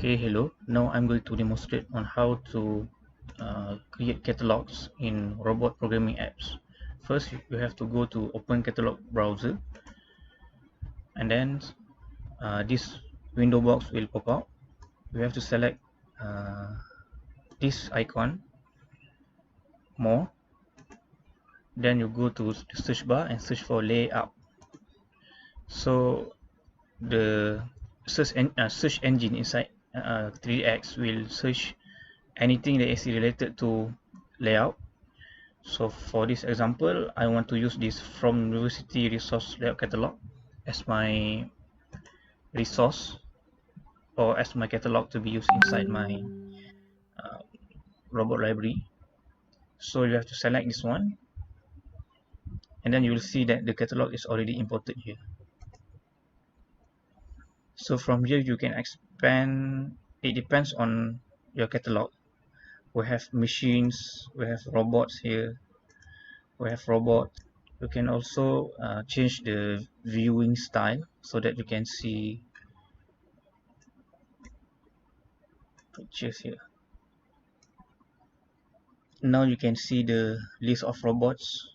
Okay, hello. Now I'm going to demonstrate on how to create catalogs in robot programming apps. First, you have to go to Open Catalog browser, and then this window box will pop out. You have to select uh, this icon, More. Then you go to the search bar and search for Layout. So the search engine inside 3DX will search anything that is related to layout. So for this example, I want to use this from University Resource Layout Catalog as my resource or as my catalog to be used inside my uh, robot library. So you have to select this one, and then you will see that the catalog is already imported here. So from here you can expand. It depends on your catalog. We have machines, we have robots here, we have robot. You can also change the viewing style so that you can see pictures here. Now you can see the list of robots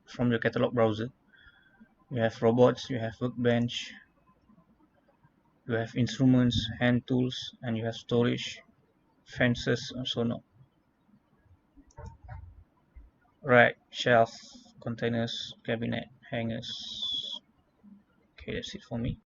from your catalog browser. You have robots, you have workbench, you have instruments, hand tools, and you have storage, fences, and so on. Right, shelf, containers, cabinet, hangers. Okay, that's it for me.